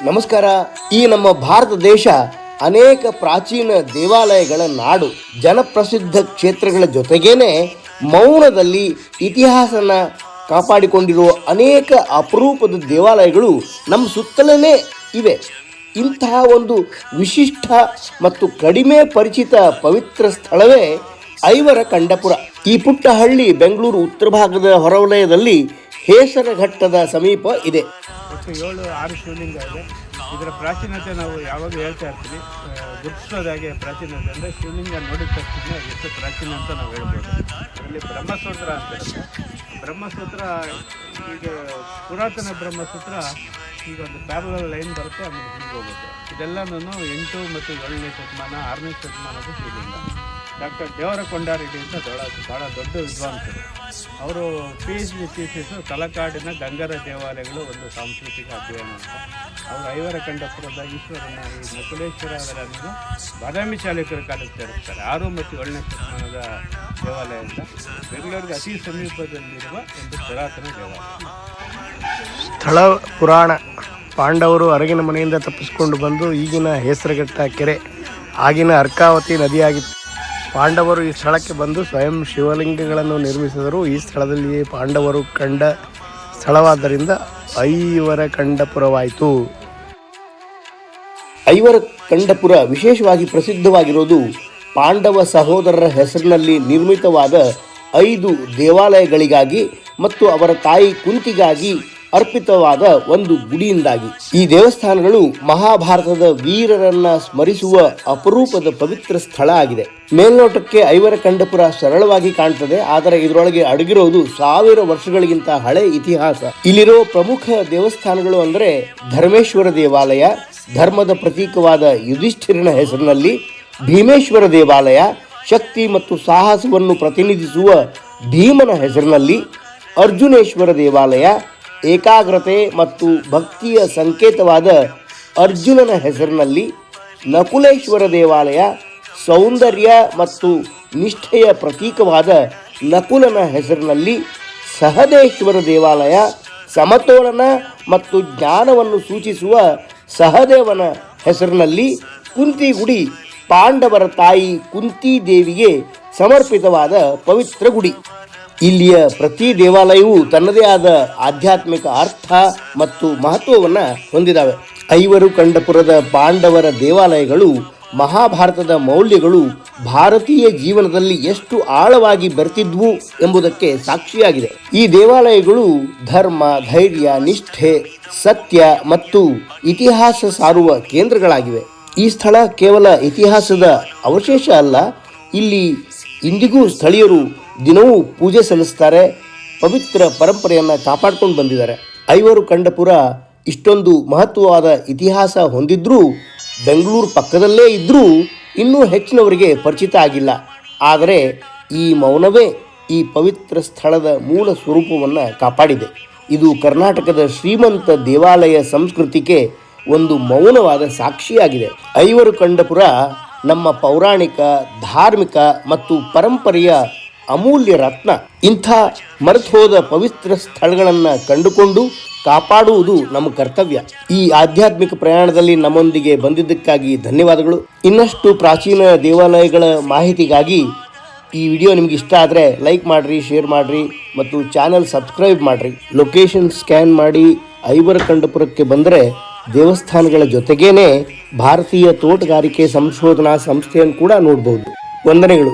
ನಮಸ್ಕಾರ. ಈ ನಮ್ಮ ಭಾರತ ದೇಶ ಅನೇಕ ಪ್ರಾಚೀನ ದೇವಾಲಯಗಳ ನಾಡು. ಜನಪ್ರಸಿದ್ಧ ಕ್ಷೇತ್ರಗಳ ಜೊತೆಗೇನೆ ಮೌನದಲ್ಲಿ ಇತಿಹಾಸನ ಕಾಪಾಡಿಕೊಂಡಿರುವ ಅನೇಕ ಅಪರೂಪದ ದೇವಾಲಯಗಳು ನಮ್ಮ ಸುತ್ತಲೇ ಇವೆ. ಇಂತಹ ಒಂದು ವಿಶಿಷ್ಟ ಮತ್ತು ಕಡಿಮೆ ಪರಿಚಿತ ಪವಿತ್ರ ಸ್ಥಳವೇ ಐವರಕಂಡಪುರ. ಈ ಪುಟ್ಟ ಹಳ್ಳಿ ಬೆಂಗಳೂರು ಉತ್ತರ ಭಾಗದ ಹೊರವಲಯದಲ್ಲಿ ಹೇಸರಘಟ್ಟದ ಸಮೀಪ ಇದೆ. ಒಟ್ಟು 7-6 ಶಿವಲಿಂಗ ಇದೆ. ಇದರ ಪ್ರಾಚೀನತೆ ನಾವು ಯಾವಾಗ ಹೇಳ್ತಾ ಇರ್ತೀವಿ, ಗುರುತಿಸೋದಾಗೆ ಪ್ರಾಚೀನತೆ ಅಂದರೆ ಶಿವಲಿಂಗ ನೋಡಿದ ತಕ್ಷಣ ಎಷ್ಟು ಪ್ರಾಚೀನ ಅಂತ ನಾವು ಹೇಳ್ಬೋದು. ಅದರಲ್ಲಿ ಬ್ರಹ್ಮಸೂತ್ರ ಅಂತ ಇರುತ್ತೆ. ಬ್ರಹ್ಮಸೂತ್ರ ಈಗ ಪುರಾತನ ಬ್ರಹ್ಮಸೂತ್ರ ಈಗ ಒಂದು ಪ್ಯಾರಲಲ್ ಲೈನ್ ಬರುತ್ತೆ, ಆಮೇಲೆ ಹಿಂಗೆ ಹೋಗುತ್ತೆ. ಇದೆಲ್ಲನೂ 8 ಮತ್ತು 7ನೇ ಶತಮಾನ 6ನೇ ಶತಮಾನದ ಶಿವಲಿಂಗ. ಡಾಕ್ಟರ್ ದೇವರಕೊಂಡಾರೆಡ್ಡಿ ಅಂತ ಭಾಳ ದೊಡ್ಡ ವಿದ್ವಾಂಸರು. ಅವರು PhD ಥೀಸಿಸು ತಲಕಾಡಿನ ಗಂಗರ ದೇವಾಲಯಗಳು ಒಂದು ಸಾಂಸ್ಕೃತಿಕ ಅಧ್ಯಯನ ಅಂತ. ಅವರು ಐವರಕಂಡಪುರದ ಈಶ್ವರನ ಈ ನಕುಲೇಶ್ವರ ಅವರನ್ನು ಬಾದಾಮಿ ಚಾಲುಕ್ಯರ ಕಾಲಕ್ಕೆ ಸೇರಿಸ್ತಾರೆ. 6 ಮತ್ತು 7ನೇ ಶತಮಾನದ ದೇವಾಲಯ ಅಂತ. ಬೆಂಗಳೂರಿಗೆ ಅತಿ ಸಮೀಪದಲ್ಲಿರುವ ಒಂದು ಪುರಾತನ ದೇವಾಲಯ. ಸ್ಥಳ ಪುರಾಣ. ಪಾಂಡವರು ಅರಗಿನ ಮನೆಯಿಂದ ತಪ್ಪಿಸಿಕೊಂಡು ಬಂದು ಈಗಿನ ಹೇಸರಘಟ್ಟ ಕೆರೆ, ಆಗಿನ ಅರ್ಕಾವತಿ ನದಿಯಾಗಿತ್ತು. ಪಾಂಡವರು ಈ ಸ್ಥಳಕ್ಕೆ ಬಂದು ಸ್ವಯಂ ಶಿವಲಿಂಗಗಳನ್ನು ನಿರ್ಮಿಸಿದರು. ಈ ಸ್ಥಳದಲ್ಲಿ ಪಾಂಡವರು ಕಂಡ ಸ್ಥಳವಾದ್ದರಿಂದ ಐವರಕಂಡಪುರವಾಯಿತು. ಐವರಕಂಡಪುರ ವಿಶೇಷವಾಗಿ ಪ್ರಸಿದ್ಧವಾಗಿರೋದು ಪಾಂಡವ ಸಹೋದರರ ಹೆಸರಿನಲ್ಲಿ ನಿರ್ಮಿತವಾದ 5 ದೇವಾಲಯಗಳಿಗಾಗಿ ಮತ್ತು ಅವರ ತಾಯಿ ಕುಂತಿಗಾಗಿ ಅರ್ಪಿತವಾದ ಒಂದು ಗುಡಿಯಿಂದಾಗಿ. ಈ ದೇವಸ್ಥಾನಗಳು ಮಹಾಭಾರತದ ವೀರರನ್ನ ಸ್ಮರಿಸುವ ಅಪರೂಪದ ಪವಿತ್ರ ಸ್ಥಳ ಆಗಿದೆ. ಮೇಲ್ನೋಟಕ್ಕೆ ಐವರಕಂಡಪುರ ಸರಳವಾಗಿ ಕಾಣ್ತದೆ, ಆದರೆ ಇದರೊಳಗೆ ಅಡಗಿರೋದು 1000 ವರ್ಷಗಳಿಗಿಂತ ಹಳೆ ಇತಿಹಾಸ. ಇಲ್ಲಿರೋ ಪ್ರಮುಖ ದೇವಸ್ಥಾನಗಳು ಅಂದರೆ ಧರ್ಮೇಶ್ವರ ದೇವಾಲಯ, ಧರ್ಮದ ಪ್ರತೀಕವಾದ ಯುಧಿಷ್ಠಿರನ ಹೆಸರಿನಲ್ಲಿ; ಭೀಮೇಶ್ವರ ದೇವಾಲಯ, ಶಕ್ತಿ ಮತ್ತು ಸಾಹಸವನ್ನು ಪ್ರತಿನಿಧಿಸುವ ಭೀಮನ ಹೆಸರಿನಲ್ಲಿ; ಅರ್ಜುನೇಶ್ವರ ದೇವಾಲಯ, ಏಕಾಗ್ರತೆ ಮತ್ತು ಭಕ್ತಿಯ ಸಂಕೇತವಾದ ಅರ್ಜುನನ ಹೆಸರಿನಲ್ಲಿ; ನಕುಲೇಶ್ವರ ದೇವಾಲಯ, ಸೌಂದರ್ಯ ಮತ್ತು ನಿಷ್ಠೆಯ ಪ್ರತೀಕವಾದ ನಕುಲನ ಹೆಸರಿನಲ್ಲಿ; ಸಹದೇಶ್ವರ ದೇವಾಲಯ, ಸಮತೋಲನ ಮತ್ತು ಜ್ಞಾನವನ್ನು ಸೂಚಿಸುವ ಸಹದೇವನ ಹೆಸರಿನಲ್ಲಿ; ಕುಂತಿ ಗುಡಿ, ಪಾಂಡವರ ತಾಯಿ ಕುಂತಿ ದೇವಿಗೆ ಸಮರ್ಪಿತವಾದ ಪವಿತ್ರ ಗುಡಿ. ಇಲ್ಲಿಯ ಪ್ರತಿ ದೇವಾಲಯವೂ ತನ್ನದೇ ಆದ ಆಧ್ಯಾತ್ಮಿಕ ಅರ್ಥ ಮತ್ತು ಮಹತ್ವವನ್ನು ಹೊಂದಿದ್ದಾವೆ. ಐವರಕಂಡಪುರದ ಪಾಂಡವರ ದೇವಾಲಯಗಳು ಮಹಾಭಾರತದ ಮೌಲ್ಯಗಳು ಭಾರತೀಯ ಜೀವನದಲ್ಲಿ ಎಷ್ಟು ಆಳವಾಗಿ ಬೆರೆತಿದ್ವು ಎಂಬುದಕ್ಕೆ ಸಾಕ್ಷಿಯಾಗಿದೆ. ಈ ದೇವಾಲಯಗಳು ಧರ್ಮ, ಧೈರ್ಯ, ನಿಷ್ಠೆ, ಸತ್ಯ ಮತ್ತು ಇತಿಹಾಸ ಸಾರುವ ಕೇಂದ್ರಗಳಾಗಿವೆ. ಈ ಸ್ಥಳ ಕೇವಲ ಇತಿಹಾಸದ ಅವಶೇಷ ಅಲ್ಲ, ಇಲ್ಲಿ ಇಂದಿಗೂ ಸ್ಥಳೀಯರು ದಿನವೂ ಪೂಜೆ ಸಲ್ಲಿಸ್ತಾರೆ, ಪವಿತ್ರ ಪರಂಪರೆಯನ್ನು ಕಾಪಾಡ್ಕೊಂಡು ಬಂದಿದ್ದಾರೆ. ಐವರಕಂಡಪುರ ಇಷ್ಟೊಂದು ಮಹತ್ವವಾದ ಇತಿಹಾಸ ಹೊಂದಿದ್ರೂ, ಬೆಂಗಳೂರು ಪಕ್ಕದಲ್ಲೇ ಇದ್ದರೂ ಇನ್ನೂ ಹೆಚ್ಚಿನವರಿಗೆ ಪರಿಚಿತ ಆಗಿಲ್ಲ. ಆದರೆ ಈ ಮೌನವೇ ಈ ಪವಿತ್ರ ಸ್ಥಳದ ಮೂಲ ಸ್ವರೂಪವನ್ನು ಕಾಪಾಡಿದೆ. ಇದು ಕರ್ನಾಟಕದ ಶ್ರೀಮಂತ ದೇವಾಲಯ ಸಂಸ್ಕೃತಿಗೆ ಒಂದು ಮೌನವಾದ ಸಾಕ್ಷಿಯಾಗಿದೆ. ಐವರಕಂಡಪುರ ನಮ್ಮ ಪೌರಾಣಿಕ, ಧಾರ್ಮಿಕ ಮತ್ತು ಪರಂಪರೆಯ ಅಮೂಲ್ಯ ರತ್ನ. ಇಂಥ ಮರೆತುಹೋದ ಪವಿತ್ರ ಸ್ಥಳಗಳನ್ನು ಕಂಡುಕೊಂಡು ಕಾಪಾಡುವುದು ನಮ್ಮ ಕರ್ತವ್ಯ. ಈ ಆಧ್ಯಾತ್ಮಿಕ ಪ್ರಯಾಣದಲ್ಲಿ ನಮ್ಮೊಂದಿಗೆ ಬಂದಿದ್ದಕ್ಕಾಗಿ ಧನ್ಯವಾದಗಳು. ಇನ್ನಷ್ಟು ಪ್ರಾಚೀನ ದೇವಾಲಯಗಳ ಮಾಹಿತಿಗಾಗಿ ಈ ವಿಡಿಯೋ ನಿಮ್ಗೆ ಇಷ್ಟ ಆದರೆ ಲೈಕ್ ಮಾಡಿರಿ, ಶೇರ್ ಮಾಡಿರಿ ಮತ್ತು ಚಾನಲ್ ಸಬ್ಸ್ಕ್ರೈಬ್ ಮಾಡಿರಿ. ಲೊಕೇಶನ್ ಸ್ಕ್ಯಾನ್ ಮಾಡಿ ಐವರಕಂಡಪುರಕ್ಕೆ ಬಂದರೆ ದೇವಸ್ಥಾನಗಳ ಜೊತೆಗೇನೆ ಭಾರತೀಯ ತೋಟಗಾರಿಕೆ ಸಂಶೋಧನಾ ಸಂಸ್ಥೆಯನ್ನು ಕೂಡ ನೋಡಬಹುದು. ವಂದನೆಗಳು.